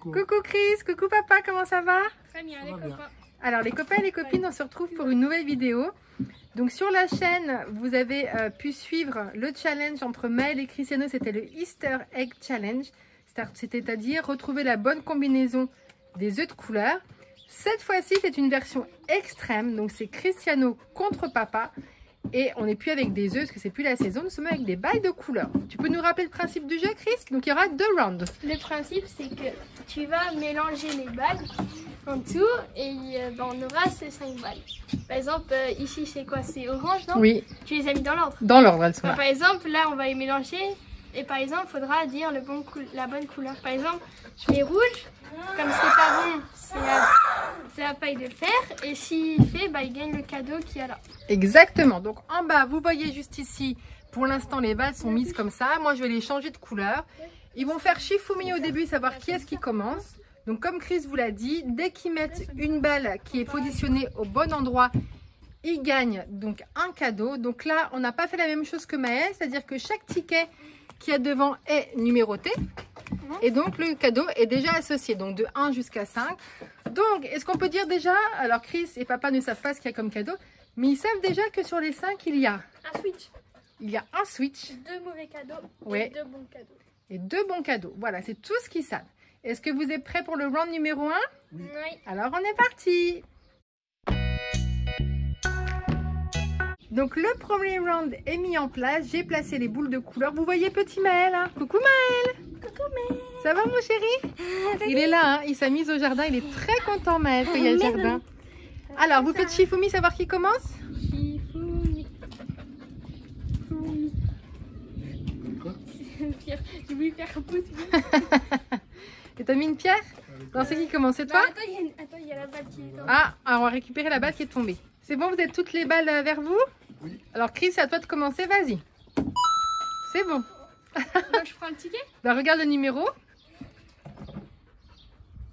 Coucou Chris, coucou papa, comment ça va? Très bien, les copains. Alors les copains et les copines, on se retrouve pour une nouvelle vidéo. Donc sur la chaîne, vous avez pu suivre le challenge entre Maël et Cristiano, c'était le Easter Egg Challenge. C'est-à-dire retrouver la bonne combinaison des œufs de couleur. Cette fois-ci, c'est une version extrême, donc c'est Cristiano contre papa. Et on n'est plus avec des œufs parce que c'est plus la saison, nous sommes avec des balles de couleur. Tu peux nous rappeler le principe du jeu, Chris? Donc il y aura 2 rounds. Le principe, c'est que tu vas mélanger les balles en dessous et on aura ces 5 balles. Par exemple, ici c'est quoi? C'est orange, non? Oui. Tu les as mis dans l'ordre. Dans l'ordre, elles sont là. Par exemple, là on va les mélanger et par exemple, il faudra dire la bonne couleur. Par exemple, je mets rouge, comme c'est pas bon, c'est la paille de le faire. Et s'il fait, il gagne le cadeau qu'il y a là. Exactement. Donc en bas, vous voyez juste ici, pour l'instant les balles sont mises comme ça. Moi je vais les changer de couleur. Ils vont faire Shifumi au début, savoir qui est-ce qui commence. Donc comme Chris vous l'a dit, dès qu'ils mettent une balle qui est positionnée au bon endroit, ils gagnent donc un cadeau. Donc là, on n'a pas fait la même chose que Maël, c'est-à-dire que chaque ticket qu'il y a devant est numéroté. Et donc le cadeau est déjà associé, donc de 1 jusqu'à 5. Donc, est-ce qu'on peut dire déjà, alors Chris et papa ne savent pas ce qu'il y a comme cadeau, mais ils savent déjà que sur les 5, il y a Un switch. Il y a un switch. 2 mauvais cadeaux Ouais. et 2 bons cadeaux. Et 2 bons cadeaux. Voilà, c'est tout ce qu'ils savent. Est-ce que vous êtes prêts pour le round numéro 1? Oui. Alors, on est parti. Donc, le premier round est mis en place. J'ai placé les boules de couleur. Vous voyez petit Maël, hein? Coucou Maël. Coucou Maël. Ça va mon chéri? Il est là, hein? Il s'est mis au jardin. Il est très content Maël qu'il y a le jardin. Alors, vous faites Shifumi, savoir qui commence? Shifumi. J'ai voulu faire un pouce. Et t'as mis une pierre? Non, c'est qui commence? C'est toi? Attends, il y a la balle qui est tombée. Ah, alors on va récupérer la balle qui est tombée. C'est bon, vous êtes toutes les balles vers vous? Oui. Alors Chris, c'est à toi de commencer, vas-y. C'est bon. Donc je prends le ticket. Bah, regarde le numéro.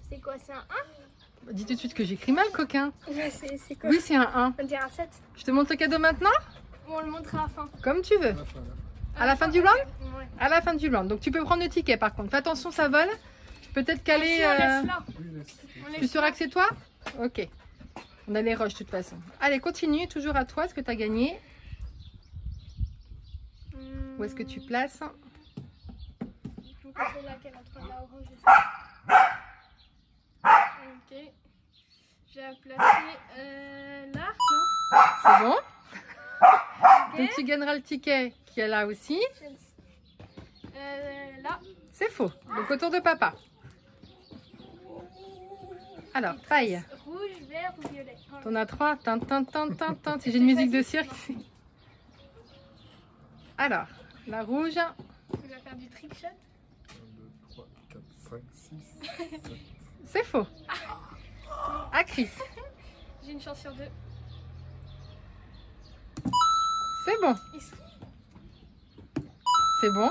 C'est quoi? C'est un 1? Dis tout de suite que j'écris mal, coquin. C'est quoi? Oui, c'est un 1. On dirait un 7. Je te montre le cadeau maintenant? Bon, on le montre à la fin. Comme tu veux. À la fin du round? Ouais. À la fin du round. Donc tu peux prendre le ticket par contre. Fais attention, ça vole. Peut-être caler... Si, on laisse là. Tu sauras que c'est toi? Ok. On a les rushs de toute façon. Allez, continue. Toujours à toi, ce que tu as gagné. Où est-ce que tu places? Je vous conseille laquelle entre la orange et ça. Ok. Je vais la placer là, non? C'est bon? Ok. Donc tu gagneras le ticket qui est là aussi. Là. C'est faux. Donc autour de papa. Alors, paille. Rouge, vert ou violet? T'en as 3. Si j'ai une musique de cirque. Alors, la rouge. Tu vas faire du trick shot? 1, 2, 3, 4, 5, 6, 7. C'est faux. À Chris. J'ai une chance sur 2. C'est bon. C'est bon.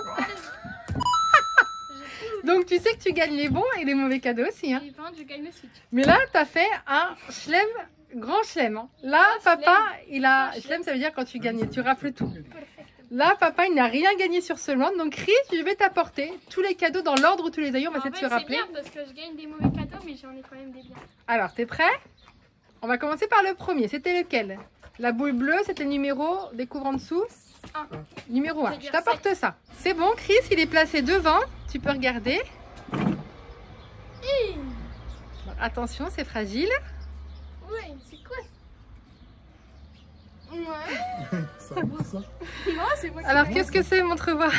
Donc tu sais que tu gagnes les bons et les mauvais cadeaux aussi. Hein. Et ben, je gagne le switch. Mais là, tu as fait un chelem, grand chelem. Hein. Là, papa, il a... Grand Chelem, ça veut dire quand tu gagnes, tu rafles tout. Perfect. Là, papa, il n'a rien gagné sur ce round. Donc Chris, je vais t'apporter tous les cadeaux dans l'ordre où tu les as eu. On va essayer de se rappeler. C'est bien parce que je gagne des mauvais cadeaux, mais j'en ai quand même des biens. Alors, t'es prêt? On va commencer par le premier. C'était lequel? La boule bleue, c'était le numéro, découvre en dessous. 1. Numéro 1. Je vais Je dire t'apporte 7. ça. C'est bon, Chris, il est placé devant. Tu peux regarder. Bon, attention, c'est fragile. Ouais, c'est quoi? Ouais. Ça va, ça? Non, c'est moi qui Alors, gagne. qu'est-ce que c'est? Montre-moi.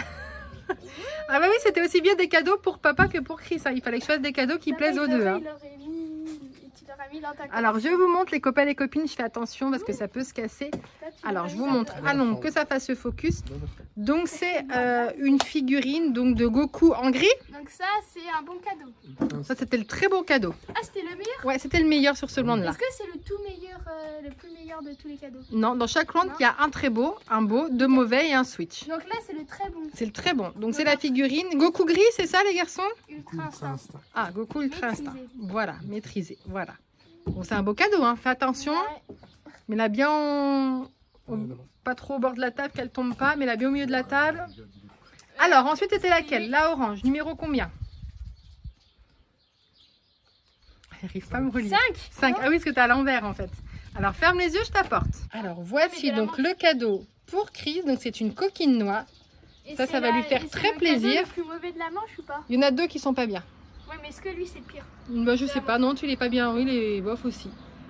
Ah bah oui, c'était aussi bien des cadeaux pour papa que pour Chris. Hein. Il fallait que je fasse des cadeaux qui plaisent aux deux. Hein. Il aurait mis... Tu l'aurais mis dans ta Alors, je vous montre les copains et les copines. Je fais attention parce que ça peut se casser. Alors, je vous montre à l'ombre que ça fasse le focus. Donc, c'est une figurine donc de Goku en gris. Donc ça, c'est un bon cadeau. Ça, c'était le très beau cadeau. Ah, c'était le meilleur? Ouais, c'était le meilleur sur ce round-là. Est-ce que c'est le tout meilleur, le plus meilleur de tous les cadeaux? Non, dans chaque round, il y a un très beau, un beau, 2 mauvais et un switch. Donc là, c'est le très bon. C'est le très bon. Donc, c'est la figurine. Goku gris, c'est ça, les garçons? Ultra instinct. Ah, Goku Ultra Instinct. Maîtrisé. Voilà, maîtrisé. Voilà. Bon, c'est un beau cadeau, hein. Fais attention. Ouais. Mais là, bien... Pas trop au bord de la table, qu'elle tombe pas. Mais là, bien au milieu de la table. Alors, ensuite, c'était laquelle? La orange. Numéro combien? n'arrive pas à me relire. 5. 5. Ah oui, parce que tu es à l'envers en fait. Alors ferme les yeux, je t'apporte. Alors voici donc le cadeau pour Chris. Donc c'est une coquine noix. Ça va lui faire très plaisir. C'est le plus mauvais de la manche ou pas? Il y en a 2 qui sont pas bien. Ouais, mais est-ce que lui c'est le pire? Bah, je sais pas, non, tu l'es pas bien. Oui, il est bof aussi.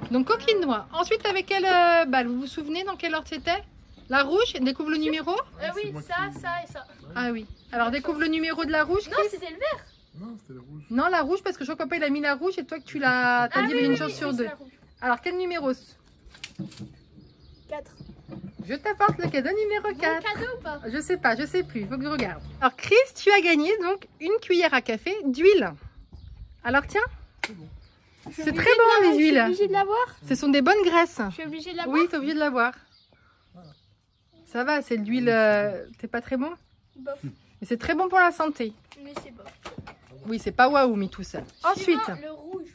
Donc coquine noix. Ensuite, avec quelle balle? Vous vous souvenez dans quel ordre c'était? La rouge, découvre le numéro. Oui, ça et ça. Ah oui. Alors découvre le numéro de la rouge. Non, c'était le vert. Non, c'était le rouge. Non, la rouge, parce que je crois que papa il a mis la rouge et toi que tu l'as. T'as dit il y avait une chance sur 2. Alors quel numéro? 4. Je t'apporte le cadeau numéro 4. Bon cadeau ou pas? Je sais pas, je sais plus, il faut que je regarde. Alors Chris, tu as gagné donc une cuillère à café d'huile. Alors tiens, c'est très bon les Je suis huiles. obligée de l'avoir? Ce sont des bonnes graisses. Je suis obligée de l'avoir? Oui, tu es obligé de l'avoir. Ça va, c'est de l'huile, t'es pas très bon? Bof. Mais c'est très bon pour la santé. Mais c'est bof. Oui, c'est pas waouh, mais tout seul. Ensuite, Suivant, le rouge.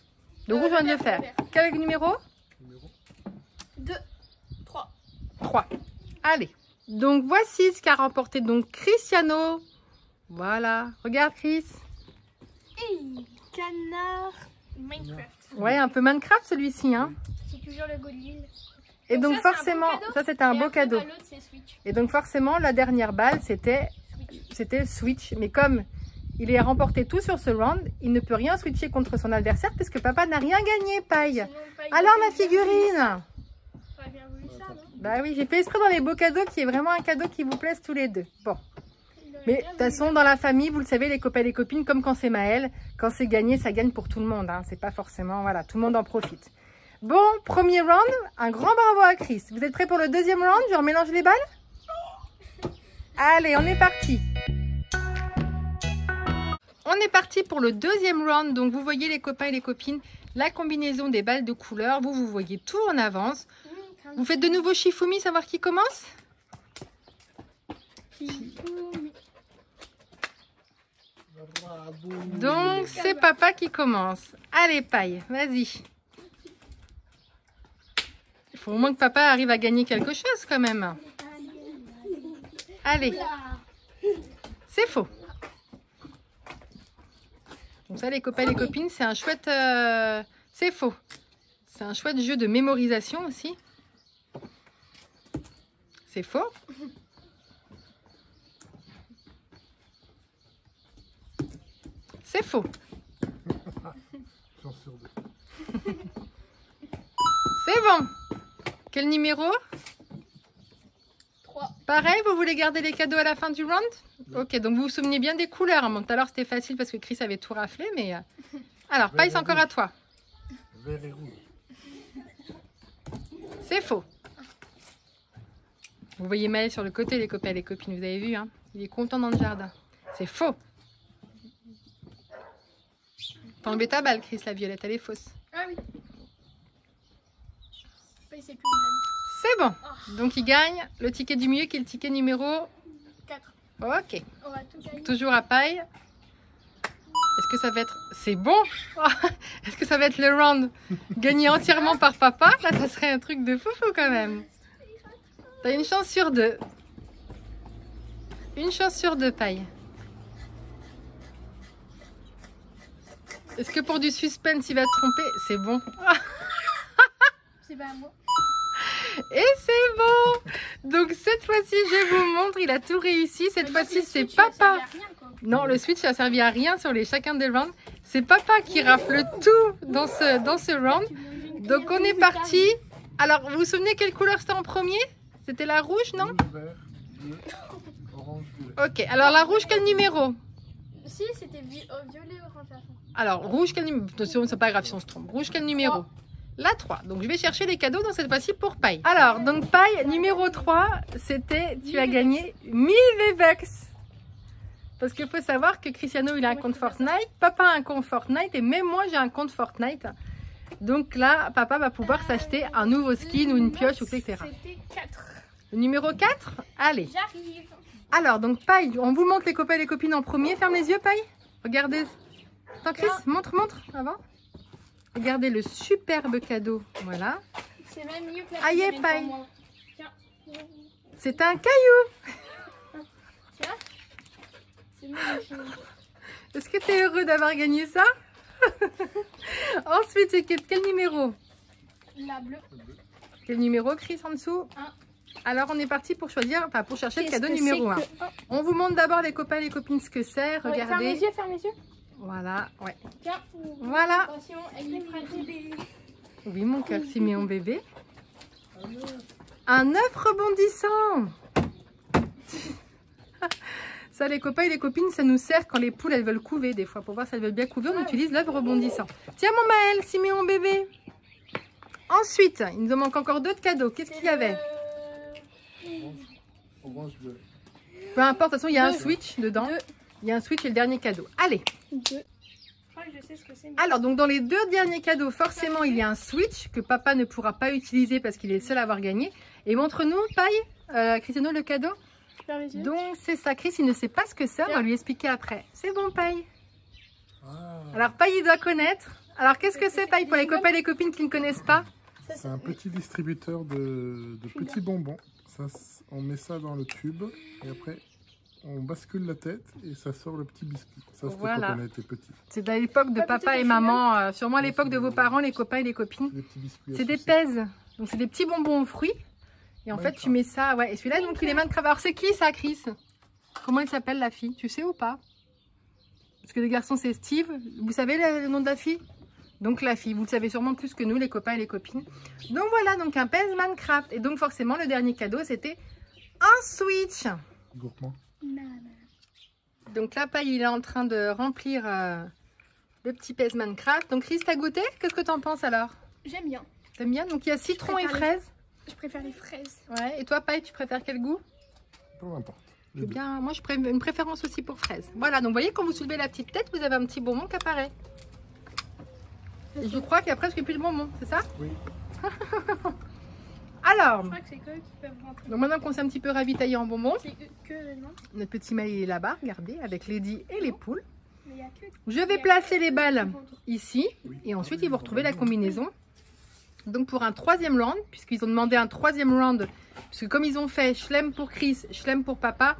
le rouge, on vient de le vert, faire. le vert. Quel numéro? Numéro 2. 3. 3. Allez. Donc voici ce qu'a remporté donc Cristiano. Voilà. Regarde Chris. Hey, canard Minecraft. Ouais, un peu Minecraft celui-ci, hein. C'est toujours le goût de l'huile. Et donc ça, c'est un forcément, bon cadeau. ça c'était un Et beau après, cadeau. bah, l'autre, c'est Switch. Et donc forcément, la dernière balle, c'était Switch. Mais comme il est remporté tout sur ce round, il ne peut rien switcher contre son adversaire puisque papa n'a rien gagné, Paille. Sinon, Paille, Alors il ma aurait bien figurine. voulu ça, non? Bah oui, j'ai fait esprit dans les beaux cadeaux qui est vraiment un cadeau qui vous plaise tous les deux. Bon. Il aurait Mais bien de toute façon, dans la famille, vous le savez, les copains et les copines, comme quand c'est Maël, quand c'est gagné, ça gagne pour tout le monde. Hein. C'est pas forcément, voilà, tout le monde en profite. Bon, premier round, un grand bravo à Chris. Vous êtes prêts pour le deuxième round? Je remélange les balles? Allez, on est parti. On est parti pour le deuxième round. Donc, vous voyez les copains et les copines, la combinaison des balles de couleurs. Vous voyez tout en avance. Vous faites de nouveau Shifumi, savoir qui commence? Bravo. Donc, c'est papa qui commence. Allez, Paille, vas-y. Il faut au moins que papa arrive à gagner quelque chose quand même. Allez. C'est faux. Donc ça, les copains et les copines, c'est un chouette... C'est faux. C'est un chouette jeu de mémorisation aussi. C'est faux. C'est faux. Chance sur 2. C'est bon. Quel numéro? 3. Pareil, vous voulez garder les cadeaux à la fin du round? Ok, donc vous vous souvenez bien des couleurs. Hein. Bon, tout à l'heure, c'était facile parce que Chris avait tout raflé, mais... Alors, Paille, c'est encore à toi. Vert et rouge. C'est faux. Vous voyez Maël sur le côté, les copains et les copines, vous avez vu, hein? Il est content dans le jardin. C'est faux. T'as enlevé ta balle, Chris, la violette, elle est fausse. Ah oui. Paille, c'est plus une C'est bon. Donc, il gagne le ticket du milieu qui est le ticket numéro 4. Ok. On va tout gagner. Toujours à Paille. Est-ce que ça va être... C'est bon. Est-ce que ça va être le round gagné entièrement par papa? Là, ça serait un truc de foufou quand même. T'as une chance sur 2. Une chance sur 2, Paille. Est-ce que pour du suspense, il va te tromper? C'est bon. C'est pas à moi. Et c'est bon. Donc cette fois-ci, je vous montre, il a tout réussi. Cette fois-ci, c'est papa. Non, le switch a servi à rien sur les chacun des rounds. C'est papa qui rafle tout dans ce round. Donc on est parti. Alors, vous vous souvenez quelle couleur c'était en premier? C'était la rouge, non? Rouge, vert, bleu, orange, violet. Ok, alors la rouge, quel numéro? Si, c'était violet orange à la fin. Alors, rouge, quel numéro? C'est pas grave si on se trompe. Rouge, quel numéro? La 3. Donc, je vais chercher les cadeaux dans cette fois-ci pour Paille. Alors, donc Paille, numéro 3, c'était, tu as gagné 1000 V-Bucks. Parce qu'il faut savoir que Cristiano, il a un compte Fortnite, papa a un compte Fortnite et même moi, j'ai un compte Fortnite. Donc là, papa va pouvoir s'acheter un nouveau skin ou une pioche, etc. C'était 4. Le numéro 4, allez. J'arrive. Alors, donc Paille, on vous montre les copains et les copines en premier. Ferme les yeux, Paille. Regardez. Attends, Chris, montre avant. Regardez le superbe cadeau. Voilà. C'est même mieux que la Aïe, petite Paille. pour moi. Tiens. C'est un caillou. Tiens. C'est magnifique. Est-ce que tu es heureux d'avoir gagné ça? Ensuite, c'est quel numéro? La bleue. Quel numéro, Chris, en dessous? 1. Alors, on est parti pour choisir, enfin, pour chercher le Qu'est-ce cadeau que numéro c'est 1. que- On vous montre d'abord les copains et les copines ce que c'est. Ferme les Regardez. yeux, ferme les yeux. Voilà, ouais. Tiens. Voilà. Attention, elle est fragile. Oui, mon cœur Siméon bébé. Un œuf rebondissant. Ça, les copains et les copines, ça nous sert quand les poules, elles veulent couver des fois. Pour voir si elles veulent bien couver, on utilise l'œuf rebondissant. Tiens, mon Maël, Siméon bébé. Ensuite, il nous en manque encore d'autres cadeaux. Qu'est-ce qu'il y avait? Orange bleu. Peu importe, de toute façon, il y a un Deux. switch dedans. Deux. Il y a un switch et le dernier cadeau. Allez. 2. Je crois que je sais ce que c'est. Alors, donc dans les deux derniers cadeaux, forcément, il y a un switch que papa ne pourra pas utiliser parce qu'il est le seul à avoir gagné. Et montre-nous, Paille, Cristiano, le cadeau. Ferme les yeux. Donc, c'est ça. Chris, il ne sait pas ce que c'est. On va lui expliquer après. C'est bon, Paille. Ah, Alors, Paille, il doit connaître. Alors, qu'est-ce que c'est, Paille, pour les copains et les copines qui ne connaissent pas? c'est un petit distributeur de petits bonbons. Ça, on met ça dans le tube et après on bascule la tête et ça sort le petit biscuit. Ça, c'était Voilà. quand on était petit. C'est à l'époque de papa et maman, sûrement à l'époque de vos parents, les copains et les copines. Des petits biscuits. à C'est des sucer. pèses. Donc, c'est des petits bonbons aux fruits. Et en fait, tu mets ça, ouais. Et celui-là, donc, il est Minecraft. Alors, c'est qui ça, Chris? Comment il s'appelle, la fille? Tu sais ou pas? Parce que les garçons, c'est Steve. Vous savez le nom de la fille? Donc, la fille. Vous le savez sûrement plus que nous, les copains et les copines. Donc, voilà. Donc, un pèse Minecraft. Et donc, forcément, le dernier cadeau, c'était un Switch. Gourmand. Donc, là, Paille, il est en train de remplir le petit pèse Minecraft. Donc, Chris, t'as goûté? Qu'est-ce que t'en penses, alors? J'aime bien. T'aimes bien? Donc, il y a citron et préfère les- fraise. Je préfère les fraises. Ouais. Et toi, Paille, tu préfères quel goût? Peu importe. Les Eh deux. bien, moi, je prends une préférence aussi pour fraise. Voilà, donc vous voyez, quand vous soulevez la petite tête, vous avez un petit bonbon qui apparaît. Et je crois qu'il n'y a presque plus de bonbons, c'est ça? Oui. Alors, Je crois que c'est qu'eux qui peuvent rentrer. donc maintenant qu'on s'est un petit peu ravitaillé en bonbons, C'est que non. notre petit mail est là-bas, regardez, avec Lady et les poules. Mais il y a que. Je vais placer les balles qui rentrent. ici, et ensuite ils vont retrouver la combinaison. Donc pour un troisième round, puisqu'ils ont demandé un troisième round, puisque comme ils ont fait Chelem pour Chris, Chelem pour papa,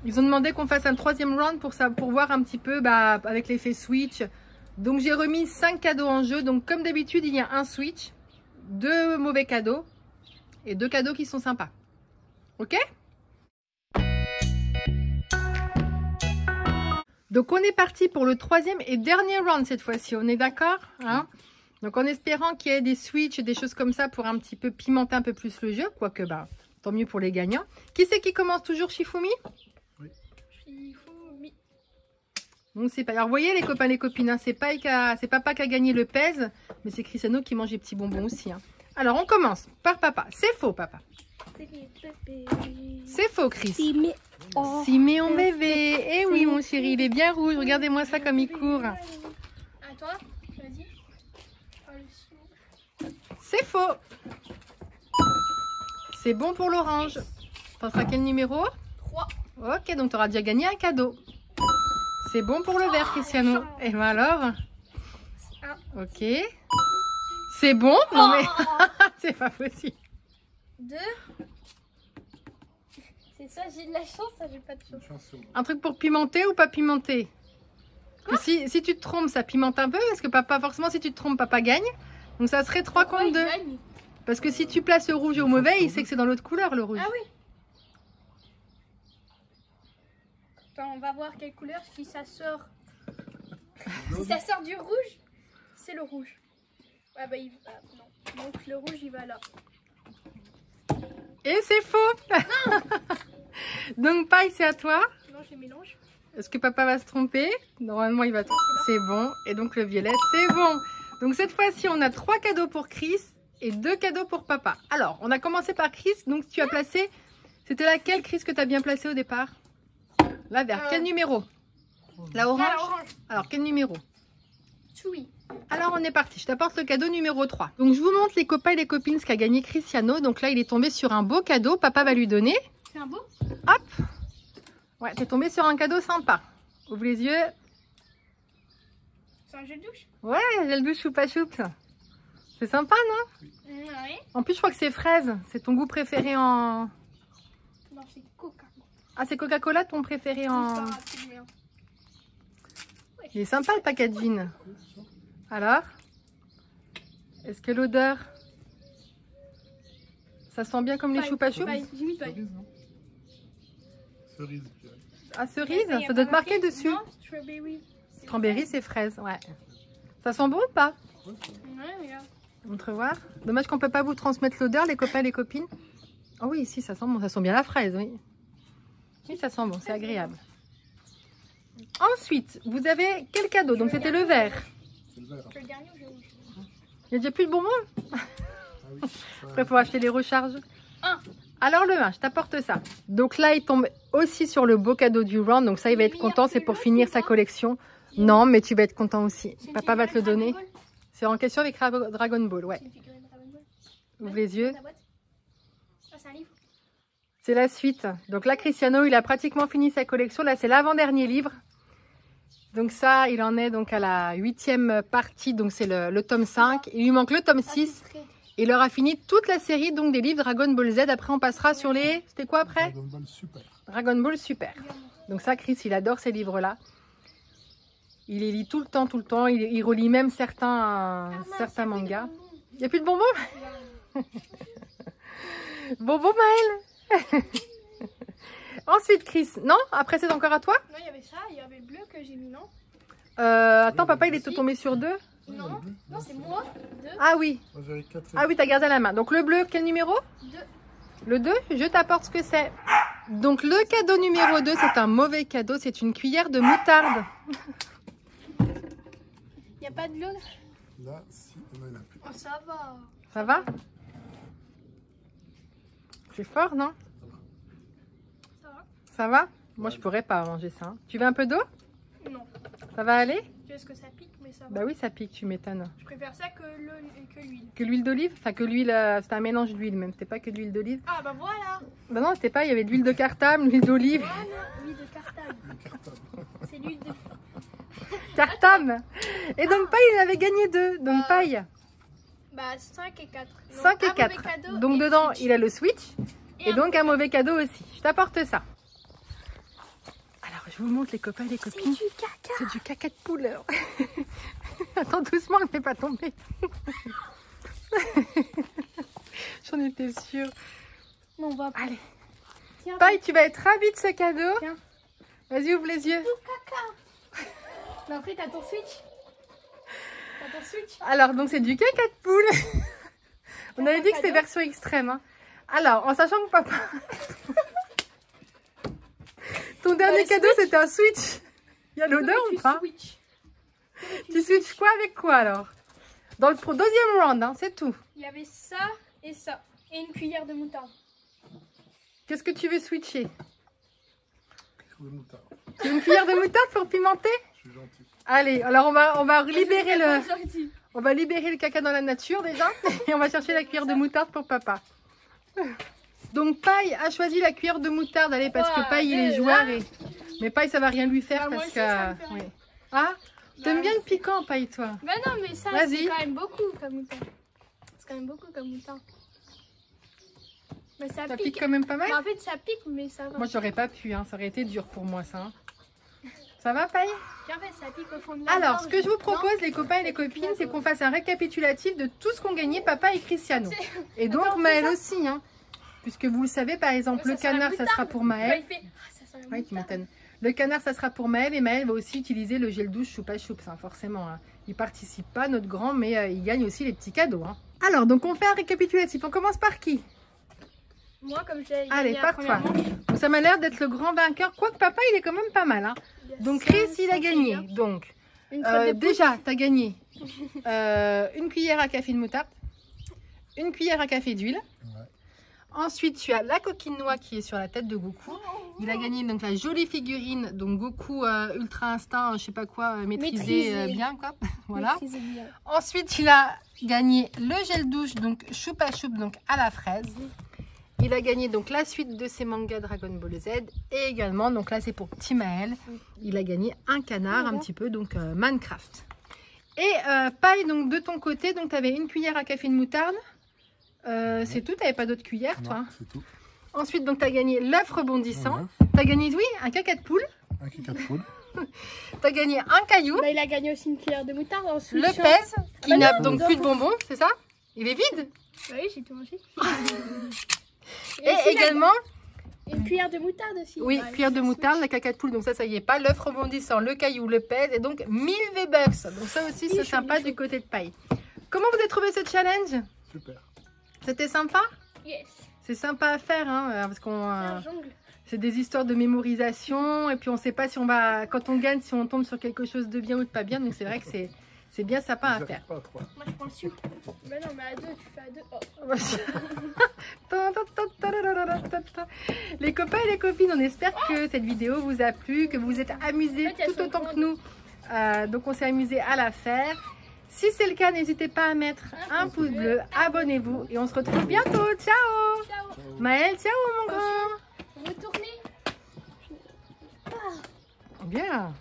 ils ont demandé qu'on fasse un troisième round pour voir un petit peu avec l'effet switch. Donc j'ai remis 5 cadeaux en jeu. Donc comme d'habitude, il y a un switch, 2 mauvais cadeaux et 2 cadeaux qui sont sympas. Ok? Donc on est parti pour le troisième et dernier round cette fois-ci. On est d'accord, hein? Donc en espérant qu'il y ait des switches et des choses comme ça pour un petit peu pimenter un peu plus le jeu. Quoique, tant mieux pour les gagnants. Qui c'est qui commence toujours, Shifumi? Shifumi. Donc c'est pas. Alors vous voyez les copains, les copines, hein, c'est papa qui a gagné le pèse, mais c'est Cristiano qui mange les petits bonbons aussi. Hein. Alors on commence par papa. C'est faux, papa. C'est faux, Chris. Siméon bébé. Eh oui, mon chéri, il est bien rouge. Regardez-moi ça comme il court. À toi, vas-y. C'est faux. C'est bon pour l'orange. T'en feras quel numéro? 3. Ok, donc tu auras déjà gagné un cadeau. C'est bon pour le vert, Cristiano. Et ben alors? Ok. C'est bon? Non mais, c'est pas possible. 2. C'est ça, j'ai de la chance, ça j'ai pas de chance. Une chance sur moi. Un truc pour pimenter ou pas pimenter? Que si tu te trompes, ça pimente un peu. Parce que papa, forcément, si tu te trompes, papa gagne. Donc ça serait 3 contre 2. Parce que si tu places le rouge au mauvais, il sait que c'est dans l'autre couleur, le rouge. Ah oui. Attends, on va voir quelle couleur si ça sort. Si ça sort du rouge, c'est le rouge. Ah bah il va non. Donc le rouge il va là. Et c'est faux. Donc paille, c'est à toi. Non, je mélange. Est-ce que papa va se tromper? Normalement, il va tromper. C'est bon. Et donc le violet, c'est bon. Donc cette fois-ci, on a 3 cadeaux pour Chris et 2 cadeaux pour papa. Alors, on a commencé par Chris. Donc tu as placé... C'était laquelle, Chris, que tu as bien placé au départ? La verte. Quel numéro? La orange? Ah, orange. Alors, quel numéro? Choui. Alors, on est parti. Je t'apporte le cadeau numéro 3. Donc, je vous montre les copains et les copines ce qu'a gagné Cristiano. Donc là, il est tombé sur un beau cadeau. Papa va lui donner. C'est un beau? Hop. Ouais, t'es tombé sur un cadeau sympa. Ouvre les yeux. C'est un gel douche? Ouais, gel douche choupa choup. C'est sympa, non? Ouais. En plus, je crois que c'est fraise. C'est ton goût préféré en... Non, c'est Coca. Ah, c'est Coca-Cola ton préféré en... Ça, c'est bien. Il est sympa, le packaging. Alors? Est-ce que l'odeur... Ça sent bien comme les choupa choups? Limite paille. Cerise, non? Cerise, je dirais. Ah, cerise? Ça doit être marqué dessus. Non, strawberry. Strawberry, c'est fraise, ouais. Ça sent bon ou pas? Ouais, Ouais, regarde. Montre voir. Dommage qu'on peut pas vous transmettre l'odeur, les copains et les copines. Oh oui, si, ça sent bon. Ça sent bien la fraise, oui. Oui, ça sent bon, c'est agréable. Ensuite, vous avez quel cadeau? Donc, c'était le vert. c'est le vert. Tu veux le dernier ou je rouge? Il n'y a déjà plus de bonbons? Ah oui, ça... Après, il faut acheter les recharges. Un. Alors, le 1, je t'apporte ça. Donc là, il tombe aussi sur le beau cadeau du round. Donc ça, il va être content. C'est pour finir sa collection. Non, mais tu vas être content aussi. Papa va te le donner. C'est en question avec Dragon Ball, ouais. C'est une figurine de Dragon Ball. Ouvre les yeux. Ta boîte. Ah, c'est un livre. C'est la suite. Donc là, Cristiano, il a pratiquement fini sa collection. Là, c'est l'avant-dernier livre. Donc ça, il en est donc à la 8e partie. Donc c'est le tome 5. Il lui manque le tome 6. Il aura fini toute la série donc des livres Dragon Ball Z. Après, on passera sur les... C'était quoi après? Dragon Ball Super. Dragon Ball Super. Donc ça, Chris, il adore ces livres-là. Il les lit tout le temps, tout le temps. Il relit même certains mangas. Il n'y a plus de bonbons? Bonbons, Maëlle. Ensuite, Chris. Non? Après, c'est encore à toi? Non, il y avait ça. Il y avait le bleu que j'ai mis, non? Attends, papa, il est tombé sur 2. Non, non, c'est moi. 2. Ah oui. Moi, j'avais 4. Ah oui, t'as gardé à la main. Donc le bleu, quel numéro? 2. Le 2, je t'apporte ce que c'est. Donc le cadeau numéro 2, c'est un mauvais cadeau. C'est une cuillère de moutarde. Il n'y a pas de l'eau? Là, si, il y en a plus. Oh, ça va. Ça va? C'est fort, non? Ça va? Ça va? Moi, je pourrais pas manger ça. Hein. Tu veux un peu d'eau? Non. Ça va aller? Tu sais que ça pique, mais ça va. Bah oui, ça pique, tu m'étonnes. Je préfère ça que l'huile. Que l'huile d'olive? Enfin, que l'huile, c'était un mélange d'huile même. C'était pas que de l'huile d'olive. Ah, bah voilà. Bah non, c'était pas, il y avait de l'huile de cartame, l'huile d'olive. Voilà, l'huile de cartable. C'est l'huile de... Cartame! Et donc, Paille, il avait gagné 2. Donc, Paille, Bah, 5 et 4. 5 et 4. Donc, dedans, il a le Switch. Et donc, un mauvais cadeau aussi. Je t'apporte ça. Alors, je vous montre les copains et les copines. C'est du caca. C'est du caca de poule. Attends, doucement, ne le fais pas tomber. J'en étais sûre. Bon, on va... Allez. Tiens, Paille, tu vas être ravie de ce cadeau. Tiens. Vas-y, ouvre les yeux. Mais après, t'as ton Switch. T'as ton Switch. Alors, donc, c'est du caca de poule. On avait dit que c'était version extrême. Hein. Alors, en sachant que papa... Ton dernier cadeau, c'était un Switch. Il y a l'odeur ou pas? Tu switches quoi avec quoi alors? Dans le deuxième round, hein, c'est tout. Il y avait ça. Et une cuillère de moutarde. Qu'est-ce que tu veux switcher? De moutarde. Tu veux une cuillère de moutarde pour pimenter? Je suis gentil. Allez, alors on va libérer le caca dans la nature déjà. Et on va chercher la cuillère de moutarde pour papa. Donc Paille a choisi la cuillère de moutarde. Allez, parce que Paille il est joueur. Mais Paille ça va rien lui faire Bah, parce moi aussi, ça me que... fait rien. Oui. Ah, t'aimes bien le piquant Paille toi? Bah non, mais ça, Vas-y. c'est quand même beaucoup comme moutarde. C'est quand même beaucoup comme moutarde. Mais ça, Ça pique. pique quand même pas mal? Bah, en fait, ça pique, mais ça va. Moi j'aurais pas pu, hein. Ça aurait été dur pour moi ça. Hein. Ça va Paille? Puis en fait, ça pique au fond de la Alors, gorge. ce que je vous propose, les copains et les copines, c'est qu'on fasse un récapitulatif de tout ce qu'ont gagné Papa et Cristiano. Et donc Attends, Maëlle aussi, hein. Puisque vous le savez, par exemple, Ouais, le ça sent la canard, ça moutarde. sera pour Quand Maëlle. il fait... Ah, ça sent la Oui, tu moutarde. m'étonnes. Le canard, ça sera pour Maëlle. Et Maëlle va aussi utiliser le gel douche Choupa Choups, hein, forcément. Hein. Il participe pas, notre grand, mais il gagne aussi les petits cadeaux. Hein. Alors, donc on fait un récapitulatif. On commence par qui? Moi, comme j'ai... Allez, gagné la par première toi. manche, Donc, ça m'a l'air d'être le grand vainqueur. Quoique Papa, il est quand même pas mal. Hein. il y a Donc ça, Chris, il a ça, gagné. c'est bien. Donc, Une crotte de pouce. déjà, tu as gagné une cuillère à café de moutarde, une cuillère à café d'huile. Ouais. Ensuite, tu as la coquine noix qui est sur la tête de Goku. Il a gagné donc la jolie figurine, donc Goku Ultra Instinct, je sais pas quoi, maîtrisé bien quoi. Voilà. Maîtrisé bien. Ensuite, il a gagné le gel douche, donc Choupa Choups, donc à la fraise. Il a gagné donc la suite de ses mangas Dragon Ball Z et également, donc là c'est pour Petit Maël, il a gagné un canard un petit peu, donc Minecraft. Et Paille, donc de ton côté, donc tu avais une cuillère à café de moutarde, c'est tout, tu n'avais pas d'autres cuillères toi? Non, c'est tout. Ensuite, donc tu as gagné l'œuf rebondissant, Ouais. tu as gagné, oui, un caca de poule, Un caca de poule. Tu as gagné un caillou. Bah, il a gagné aussi une cuillère de moutarde en Le switchant. pèse, qui bah n'a non, donc non. plus de bonbons, c'est ça? Il est vide. Bah oui, j'ai tout mangé. Et aussi, également, une cuillère de moutarde aussi. oui, Bah, cuillère de ça moutarde, switch. la caca de poule, donc ça y est pas. L'œuf rebondissant, le caillou, le pèse, et donc 1000 V-Bucks. Donc ça aussi, c'est Il est sympa chaud. du côté de paille. Comment vous avez trouvé ce challenge? Super. C'était sympa? Yes. C'est sympa à faire, hein, parce qu'on... C'est un jongle. c'est des histoires de mémorisation, et puis on sait pas si on va... Quand on gagne, si on tombe sur quelque chose de bien ou de pas bien, donc c'est vrai que c'est bien sympa à J'arrive faire. pas à 3. Moi, je prends le sucre. Bah non, mais à deux, tu fais à deux. Oh. Les copains et les copines, on espère que cette vidéo vous a plu, que vous vous êtes amusés En fait, elles tout sont autant que grandes. nous. Donc on s'est amusés à la faire. Si c'est le cas, n'hésitez pas à mettre un pouce bleu, abonnez-vous et on se retrouve bientôt. Ciao Ciao. Maël, ciao mon grand. Retournez. Bien.